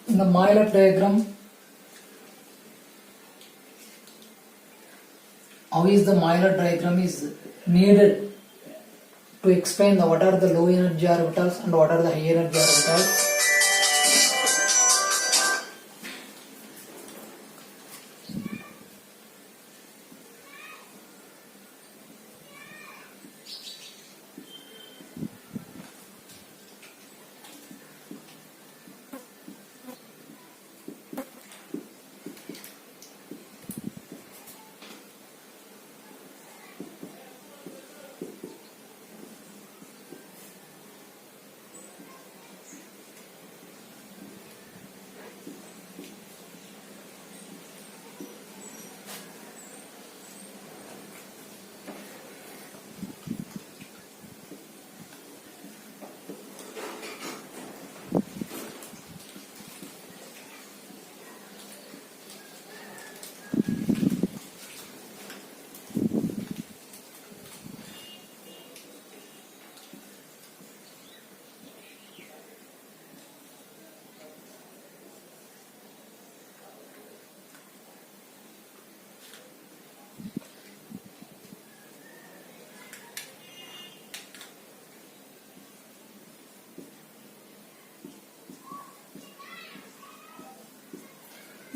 In the Maillard diagram, how is the Maillard diagram is needed to explain what are the low energy orbitals and what are the high energy orbitals.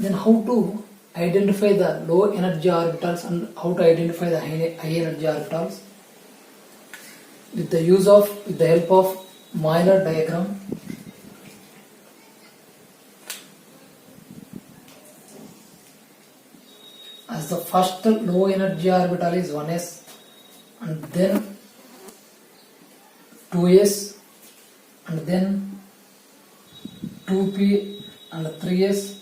Then how to identify the low energy orbitals and how to identify the high energy orbitals? With the help of Maillard diagram. As the first low energy orbital is 1s and then 2s and then 2p and 3s.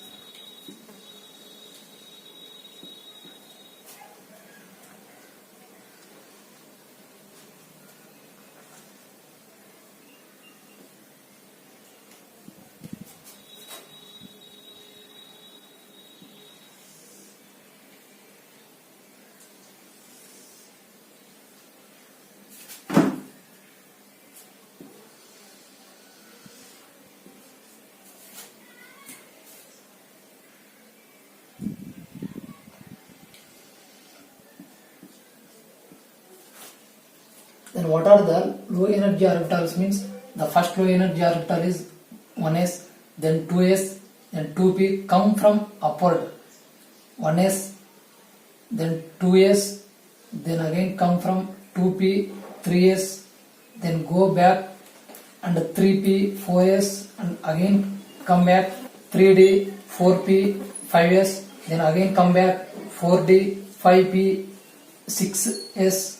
Then what are the low energy orbitals means the first low energy orbital is 1s, then 2s, then 2p come from upward. 1s, then 2s, then again come from 2p, 3s, then go back and 3p, 4s and again come back 3d, 4p, 5s, then again come back 4d, 5p, 6s,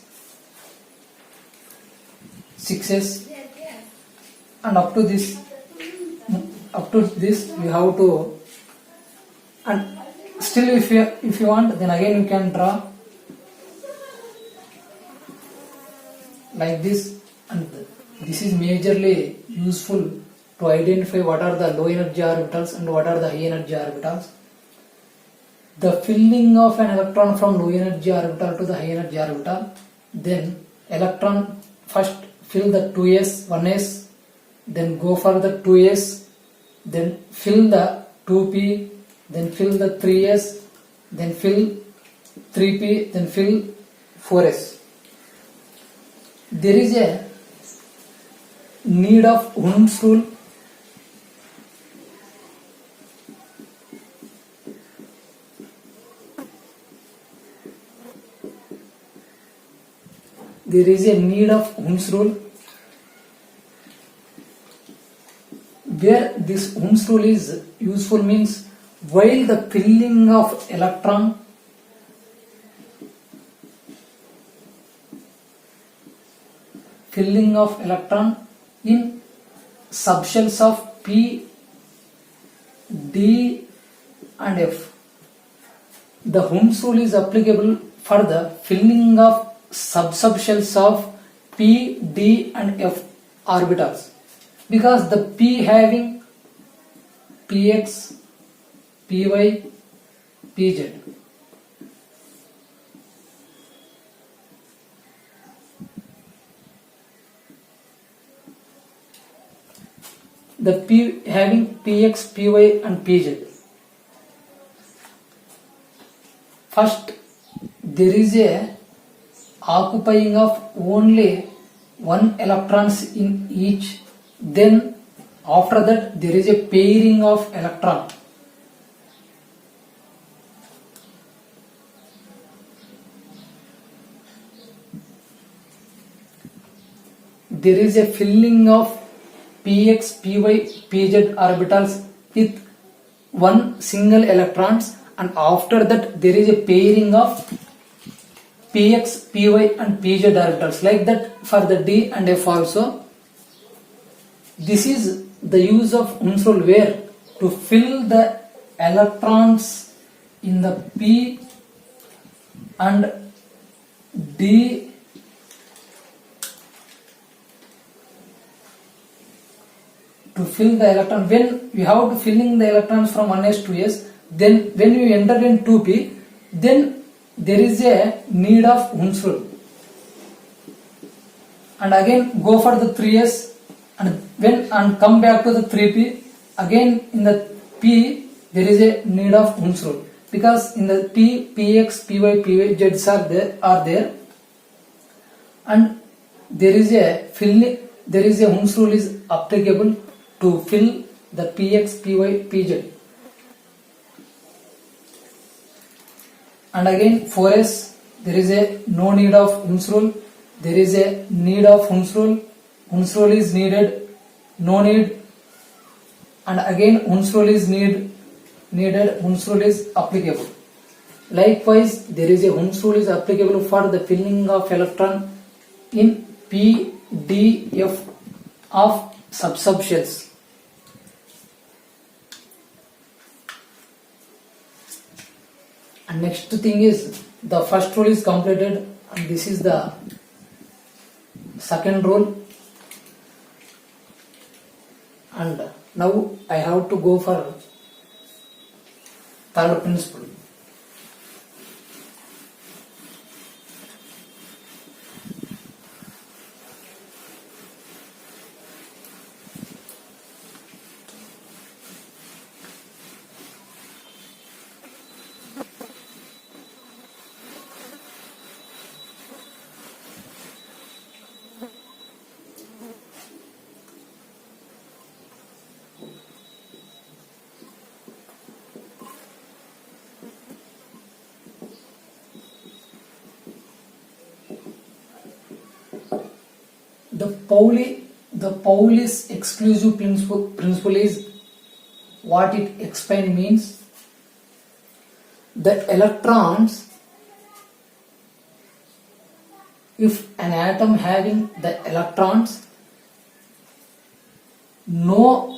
6s and up to this you have to, and still if you want, then again you can draw like this, and this is majorly useful to identify what are the low energy orbitals and what are the high energy orbitals. The filling of an electron from low energy orbital to the high energy orbital, then electron first fill the 2s, 1s, then go for the 2s, then fill the 2p, then fill the 3s, then fill 3p, then fill 4s. There is a need of Hund's rule. There is a need of Hund's rule where this Hund's rule is useful means while the filling of electron in subshells of P, D and F. The Hund's rule is applicable for the filling of subshells of P, D and F orbitals, because the P having Px, Py, Pz. the P having Px, Py and Pz. First, there is a occupying of only one electrons in each. Then after that there is a pairing of electron. There is a filling of Px, Py, Pz orbitals with one single electrons, and after that there is a pairing of Px, Py and Pz orbitals, like that for the D and F also. This is the use of Ohm's rule, where to fill the electrons in the P and D to fill the electron. When you have to filling the electrons from 1s to s, then when you enter in 2p, then there is a need of Ohm's rule. And again go for the 3s, and come back to the 3p. Again in the p there is a need of Ohm's rule, because in the p, px, py, pz's are there, and there is a Ohm's rule is applicable to fill the px, py, pz. And again 4s, there is a no need of Ohm's rule, there is a need of Ohm's rule. Ohm's rule is needed, no need, and again Ohm's rule is needed, Ohm's rule is applicable. Likewise, there is a Ohm's rule is applicable for the filling of electron in P, D, F of subshells. And next thing is, the first rule is completed, and this is the second rule. And now I have to go for third principle. The Pauli's exclusive principle is what it explains means. The electrons, if an atom having the electrons, no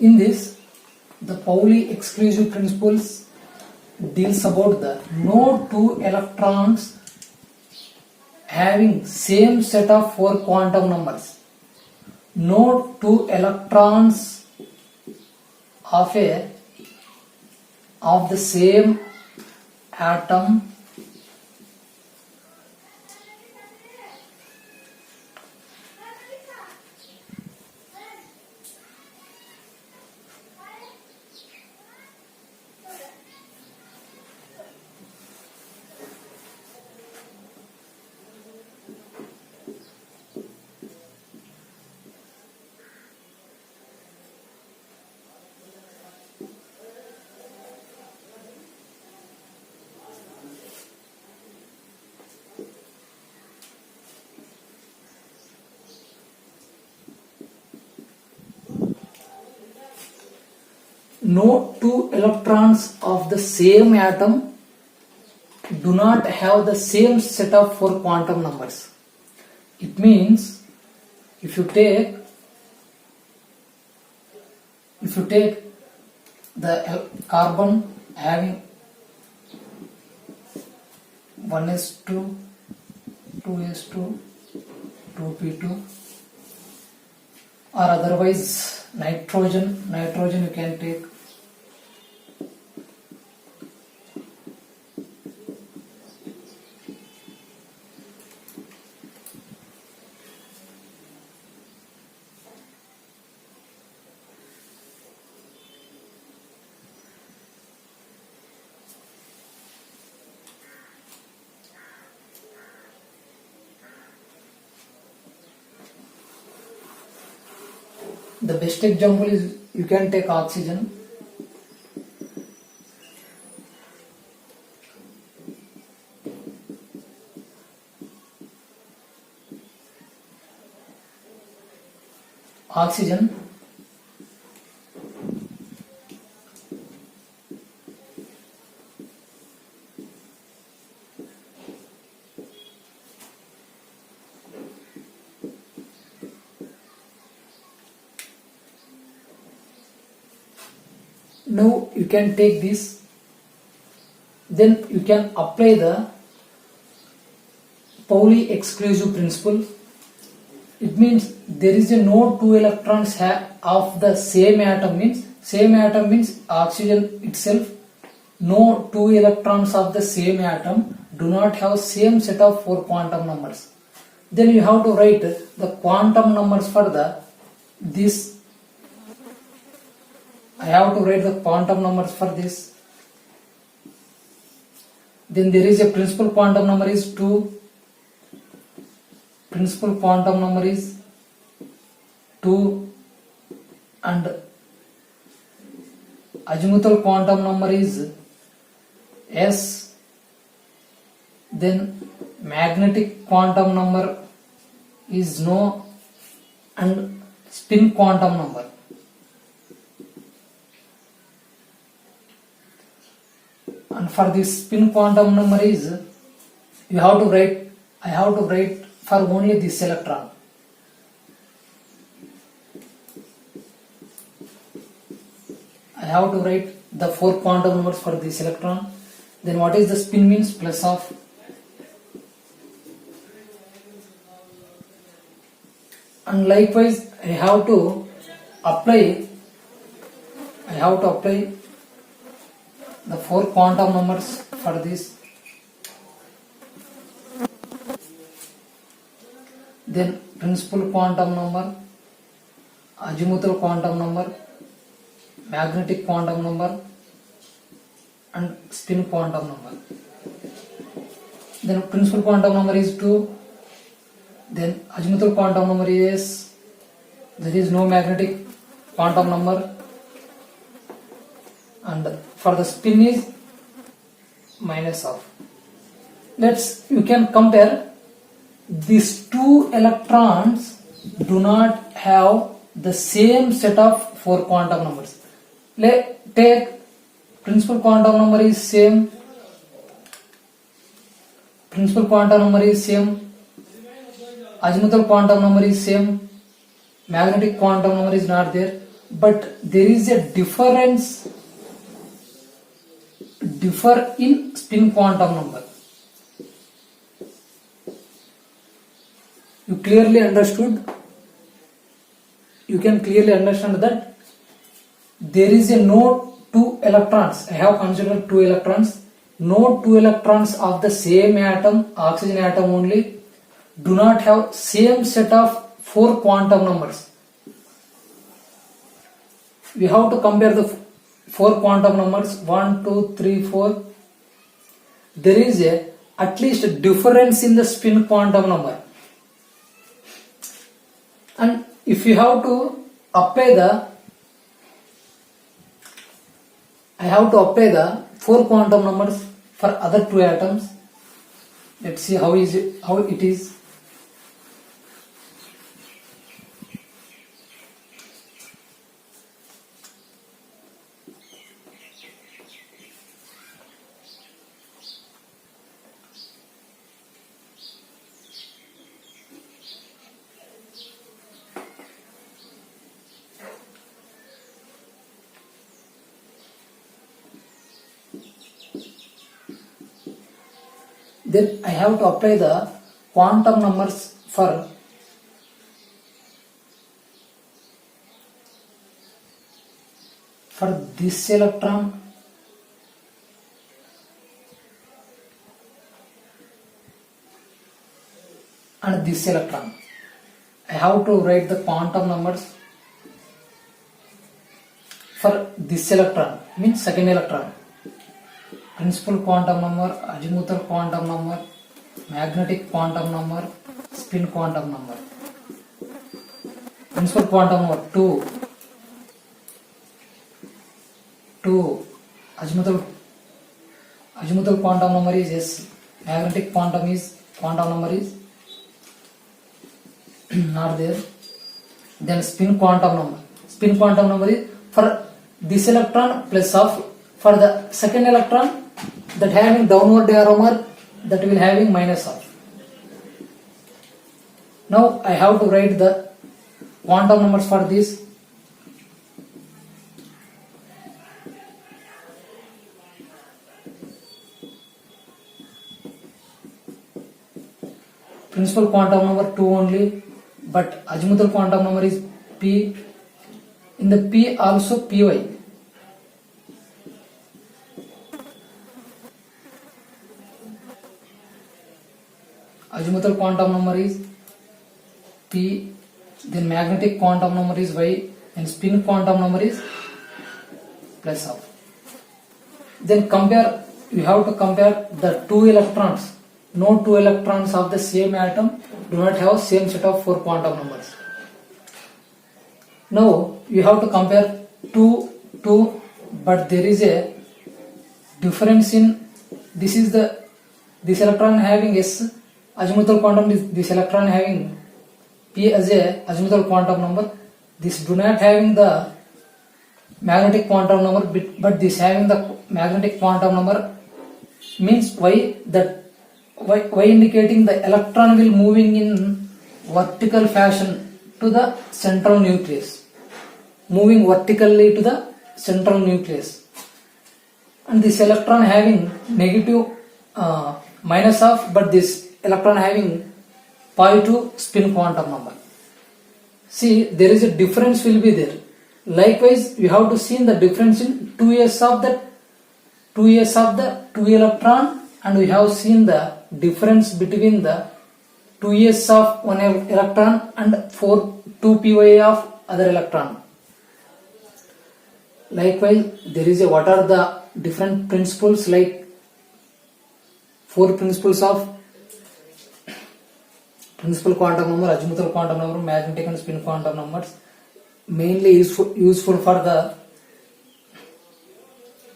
in this, the Pauli exclusive principles deals about the no two electrons having same set of 4 quantum numbers. No two electrons of the same atom no two electrons of the same atom do not have the same set of 4 quantum numbers. It means if you take the carbon having 1s2, 2s2, 2p2, or otherwise nitrogen you can take the best example is you can take oxygen. Now you can take this, then you can apply the Pauli exclusive principle. It means there is a no two electrons of the same atom, means oxygen itself. No two electrons of the same atom do not have same set of 4 quantum numbers. Then you have to write the quantum numbers for this. I have to write the quantum numbers for this. Then there is a principal quantum number is 2. Principal quantum number is 2 and azimuthal quantum number is S. Then magnetic quantum number is no, and spin quantum number. And for this spin quantum number is I have to write for only this electron. I have to write the 4 quantum numbers for this electron. Then what is the spin means? Plus of. And likewise I have to apply the 4 quantum numbers for this. Then principal quantum number, azimuthal quantum number, magnetic quantum number and spin quantum number. Then principal quantum number is 2. Then azimuthal quantum number is, there is no magnetic quantum number, and for the spin is minus of. You can compare. These 2 electrons do not have the same set of 4 quantum numbers. Take principal quantum number is same. Principal quantum number is same. Azimuthal quantum number is same. Magnetic quantum number is not there. But there is a differ in spin quantum number. You can clearly understand that there is a no 2 electrons. I have considered 2 electrons. No 2 electrons of the same atom, oxygen atom only, do not have same set of 4 quantum numbers. We have to compare the 4 quantum numbers 1, 2, 3, 4. There is at least a difference in the spin quantum number. And if you have to apply the 4 quantum numbers for other 2 atoms. Let's see how it is. then I have to apply the quantum numbers for this electron and this electron. I have to write the quantum numbers for this electron, means second electron. Principal quantum number, azimuthal quantum number, magnetic quantum number, spin quantum number. Principal quantum number 2, azimuthal quantum number is S, magnetic quantum number is not there. Then spin quantum number is for this electron plus of for the second electron that having downward arrow that will having minus of. Now I have to write the quantum numbers for this. Principal quantum number 2 only, but azimuthal quantum number is P. In the P also Py. Azimuthal quantum number is P, then magnetic quantum number is Y, and spin quantum number is plus of. Then you have to compare the two electrons. No two electrons of the same atom do not have same set of 4 quantum numbers. Now you have to compare two, but there is a difference in this electron having S azimuthal quantum, this electron having P as a azimuthal quantum number. This do not having the magnetic quantum number, but this having the magnetic quantum number, means why indicating the electron will moving in vertical fashion to the central nucleus, moving vertically to the central nucleus, and this electron having negative minus of, but this electron having positive spin quantum number. See, there is a difference will be there. Likewise, you have to see the difference in 2s of the 2 electron, and we have seen the difference between the 2s of one electron and 2 py of other electron. Likewise, there is what are the different principles, like 4 principles of principal quantum number, azimuthal quantum number, magnetic and spin quantum numbers, mainly useful for the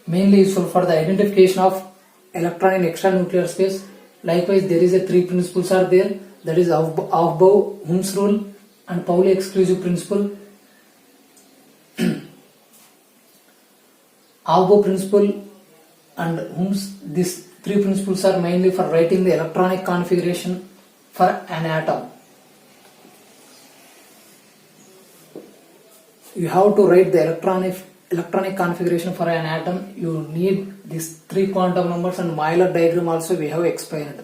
identification of electron in extranuclear space. Likewise, there is a 3 principles are there, that is Aufbau, Ohm's rule, and Pauli exclusive principle. Aufbau principle and Ohm's, these 3 principles are mainly for writing the electronic configuration for an atom. You have to write the electronic configuration for an atom. You need these 3 quantum numbers, and Euler diagram also we have explained.